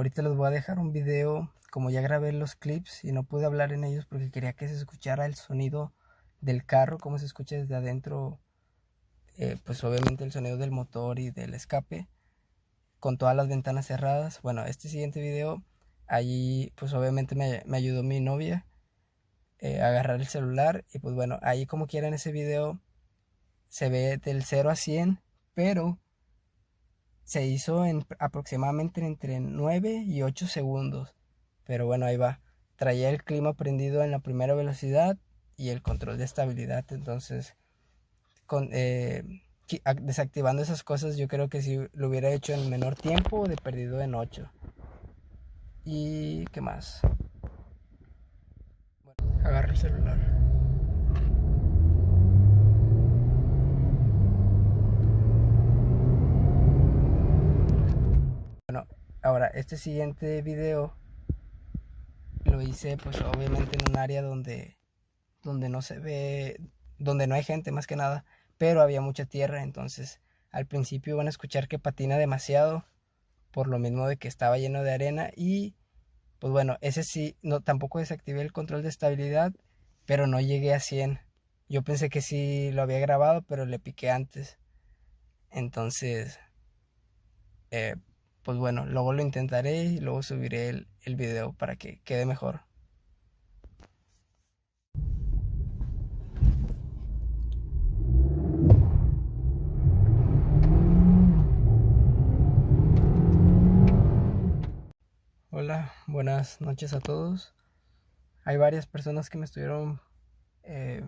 Ahorita les voy a dejar un video, como ya grabé los clips y no pude hablar en ellos porque quería que se escuchara el sonido del carro, cómo se escucha desde adentro, pues obviamente el sonido del motor y del escape, con todas las ventanas cerradas. Bueno, este siguiente video, allí pues obviamente me ayudó mi novia a agarrar el celular y pues bueno, ahí como quiera en ese video se ve del 0 a 100, pero se hizo en aproximadamente entre 9 y 8 segundos. Pero bueno, ahí va. Traía el clima prendido en la primera velocidad y el control de estabilidad. Entonces, desactivando esas cosas, yo creo que si lo hubiera hecho en menor tiempo, de perdido en 8. ¿Y qué más? Bueno, agarro el celular. Bueno, ahora este siguiente video lo hice pues obviamente en un área donde no se ve, donde no hay gente más que nada, pero había mucha tierra. Entonces al principio van a escuchar que patina demasiado por lo mismo de que estaba lleno de arena. Y pues bueno, ese sí, no, tampoco desactivé el control de estabilidad, pero no llegué a 100. Yo pensé que sí lo había grabado, pero le piqué antes. Entonces, eh, pues bueno, luego lo intentaré y luego subiré el video para que quede mejor. Hola, buenas noches a todos. Hay varias personas que me estuvieron eh,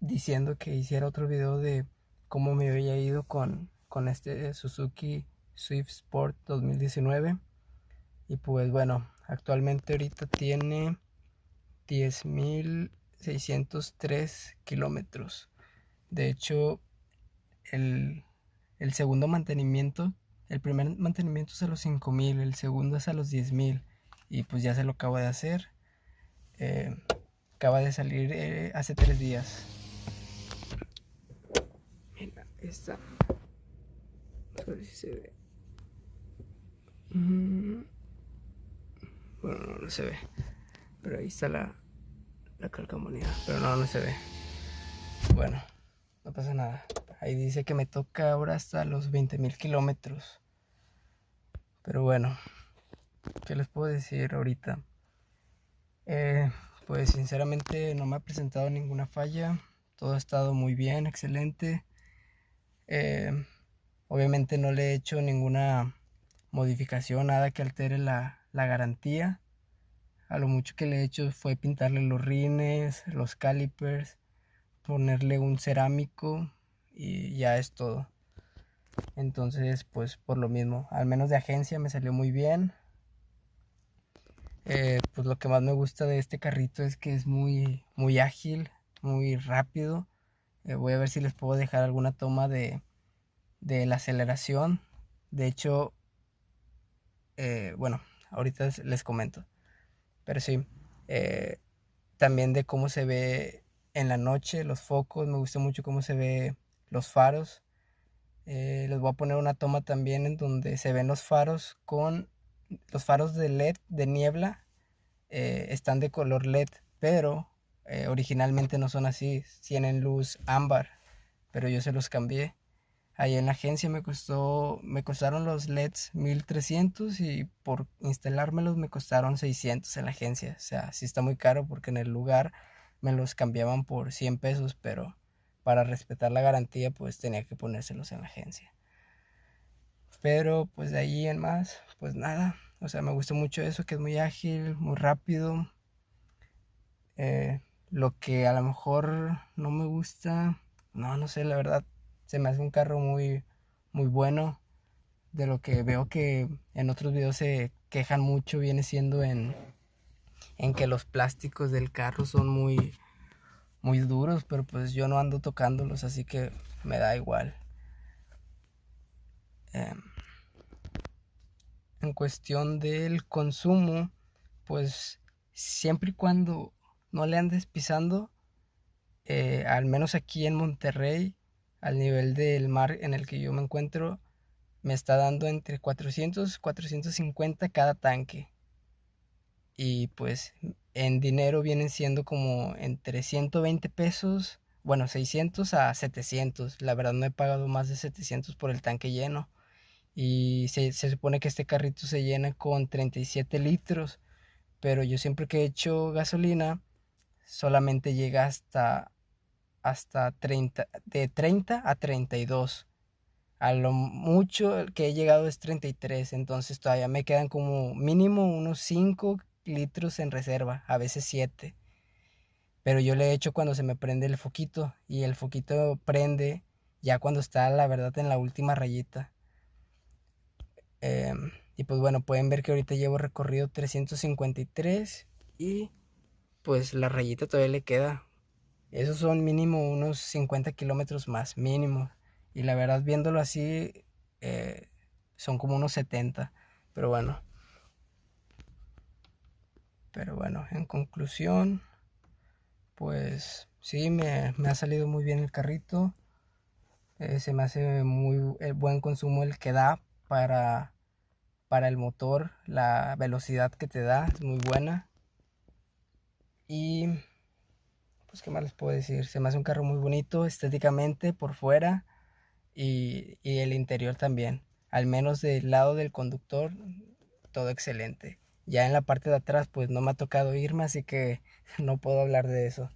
diciendo que hiciera otro video de cómo me había ido con este Suzuki Swift Sport 2019. Y pues bueno, actualmente ahorita tiene 10.603 kilómetros. De hecho, el, el segundo mantenimiento, el primer mantenimiento es a los 5.000, el segundo es a los 10.000. Y pues ya se lo acabo de hacer. Eh, Acaba de salir hace 3 días. Mira, esta. A ver si se ve. Bueno, no se ve. Pero ahí está la calcamonía. Pero no se ve. Bueno, no pasa nada. Ahí dice que me toca ahora hasta los 20.000 kilómetros. Pero bueno, ¿qué les puedo decir ahorita? Pues sinceramente no me ha presentado ninguna falla. Todo ha estado muy bien, excelente. Obviamente no le he hecho ninguna modificación, nada que altere la garantía. A lo mucho que le he hecho fue pintarle los rines, los calipers, ponerle un cerámico y ya es todo. Entonces pues por lo mismo, al menos de agencia me salió muy bien. Pues lo que más me gusta de este carrito es que es muy ágil, muy rápido. Voy a ver si les puedo dejar alguna toma de la aceleración. De hecho, bueno, ahorita les comento. Pero sí, también de cómo se ve en la noche, los focos. Me gusta mucho cómo se ve los faros. Les voy a poner una toma también en donde se ven los faros con los faros de LED de niebla. Están de color LED, pero originalmente no son así. Tienen luz ámbar, pero yo se los cambié. Ahí en la agencia me costaron los LEDs 1.300 y por instalármelos me costaron 600 en la agencia. O sea, sí está muy caro porque en el lugar me los cambiaban por 100 pesos, pero para respetar la garantía pues tenía que ponérselos en la agencia. Pero pues de ahí en más, pues nada. O sea, me gusta mucho eso, que es muy ágil, muy rápido. Lo que a lo mejor no me gusta, no sé, la verdad, se me hace un carro muy bueno. De lo que veo que en otros videos se quejan mucho, viene siendo en que los plásticos del carro son muy duros, pero pues yo no ando tocándolos, así que me da igual. En cuestión del consumo, pues siempre y cuando no le andes pisando, al menos aquí en Monterrey, al nivel del mar en el que yo me encuentro, me está dando entre 400 450 cada tanque. Y pues en dinero vienen siendo como entre 120 pesos, bueno, 600 a 700. La verdad no he pagado más de 700 por el tanque lleno. Y se supone que este carrito se llena con 37 litros, pero yo siempre que he hecho gasolina solamente llega hasta 30, de 30 a 32. A lo mucho que he llegado es 33, entonces todavía me quedan como mínimo unos 5 litros en reserva, a veces 7. Pero yo le echo cuando se me prende el foquito, y el foquito prende ya cuando está, la verdad, en la última rayita. Y pues bueno, pueden ver que ahorita llevo recorrido 353 y pues la rayita todavía le queda. Esos son mínimo unos 50 kilómetros más, mínimo. Y la verdad, viéndolo así, eh, son como unos 70. Pero bueno, en conclusión, pues sí, me ha salido muy bien el carrito. Se me hace muy buen consumo el que da para el motor. La velocidad que te da es muy buena. Y pues, ¿qué más les puedo decir? Se me hace un carro muy bonito estéticamente por fuera. Y el interior también. Al menos del lado del conductor, todo excelente. Ya en la parte de atrás, pues no me ha tocado irme, así que no puedo hablar de eso.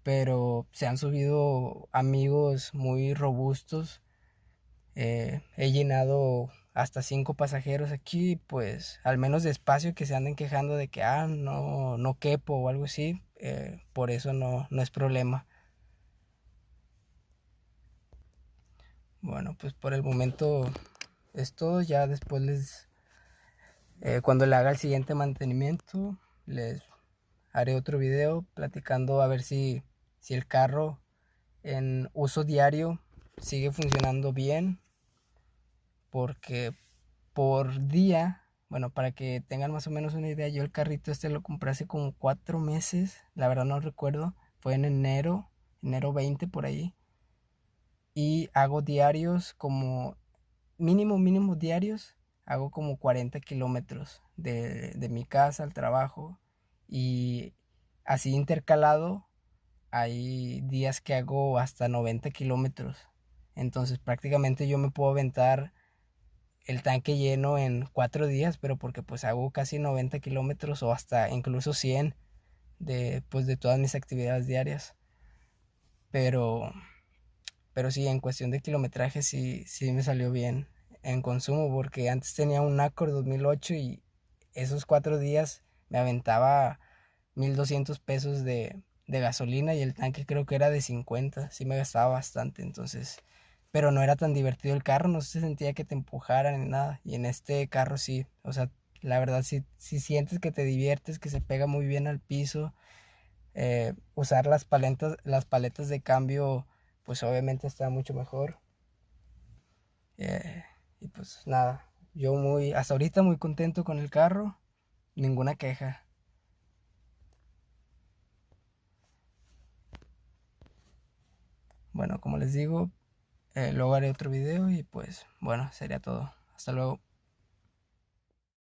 Pero se han subido amigos muy robustos. He llenado hasta 5 pasajeros aquí, pues al menos de espacio, que se anden quejando de que no quepo o algo así. Por eso no es problema. Bueno, pues por el momento es todo. Ya después cuando le haga el siguiente mantenimiento, les haré otro video platicando a ver si el carro en uso diario sigue funcionando bien. Porque por día, bueno, para que tengan más o menos una idea, yo el carrito este lo compré hace como 4 meses, la verdad no recuerdo, fue en enero 20 por ahí. Y hago diarios como mínimo diarios, hago como 40 kilómetros de mi casa al trabajo. Y así intercalado, hay días que hago hasta 90 kilómetros. Entonces prácticamente yo me puedo aventar el tanque lleno en 4 días, pero porque pues hago casi 90 kilómetros o hasta incluso 100 pues, de todas mis actividades diarias. Pero Pero sí, en cuestión de kilometraje sí me salió bien en consumo, porque antes tenía un Accord 2008 y esos 4 días me aventaba 1200 pesos de gasolina, y el tanque creo que era de 50. Sí me gastaba bastante, entonces, pero no era tan divertido el carro, no se sentía que te empujaran ni nada. Y en este carro sí, o sea, la verdad sí sientes que te diviertes, que se pega muy bien al piso. Usar las paletas de cambio, pues obviamente está mucho mejor. Y pues nada, yo hasta ahorita muy contento con el carro, ninguna queja. Bueno, como les digo, luego haré otro video y pues bueno, sería todo. Hasta luego.